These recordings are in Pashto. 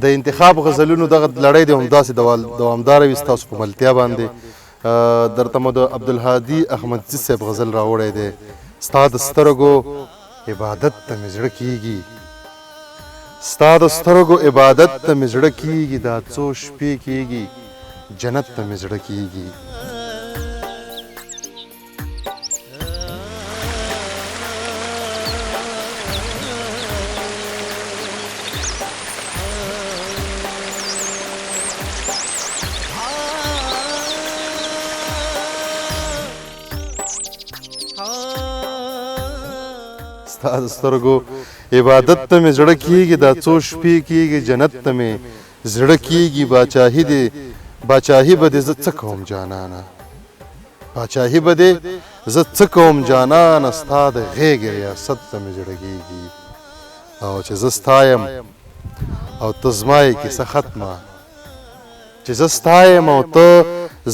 د انتخاب غزلونو دغه لړۍ دی همداسې دوامداره وي ستاسو په ملتیا باندې درته مو د عبدالهادي احمدزي صاحب غزل راوړی دی ستا د سترګو عبادت ته مې زړه کیږي ستا د سترګو عبادت ته مې زړه کیږي دا څو شپې کیږي جنت ته مې زړه کیږي ستا د سترګو عبادت ته مې زړه کیږي دا څو شپې کیږي جنت ته مې زړه کیږي باچاهي به دې زه څه کوم جانانه باچاهي به دې زه څه کوم جانانه ستا د غېږې ریاست ته مې زړه کیږي او چې زه ستا یم او ته زما یې کیسه ختمه چې زه ستا یم او ته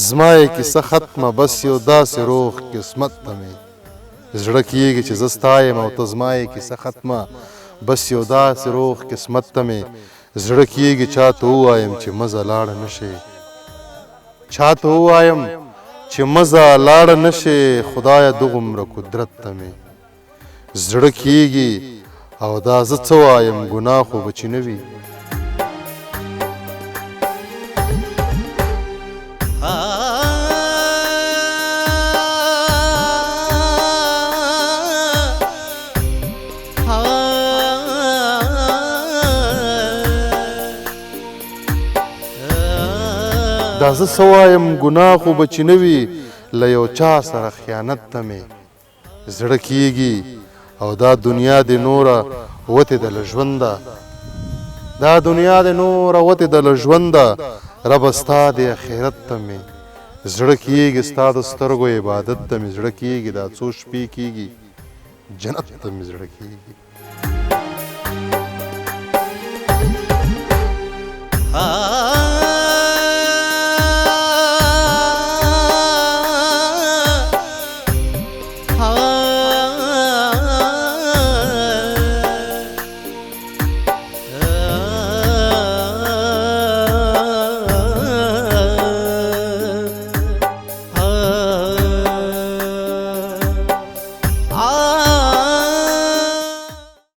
زما یې کیسه ختمه بس یو داسې روغ قسمت ته مې زړه کیږي چې زه ستا یم او ته زما یې کیسه ختمه بس یو داسې روغ قسمت ته مې زړه کیږي چاته ووایم چې مزه لاړه نشي چاته ووایم چې مزه لاړه نشي خدایه دغومره قدرت ته مې زړه کیږي او دا زه څه وایم ګناه خو به چې نه وي دا زه څه وایم ګناه خو به چې نه وي له یو چا سره خیانت ته مې زړه کیږي او دا دنیا د نوره وتې ده له ژونده دا دنیا د نوره وتې ده له ژونده ربه ستا د اخرت ته مې زړه کیږي ستا د سترګو عبادت ته مې زړه کیږي دا څو شپې کیږي جنت ته مې زړه کیږي Ah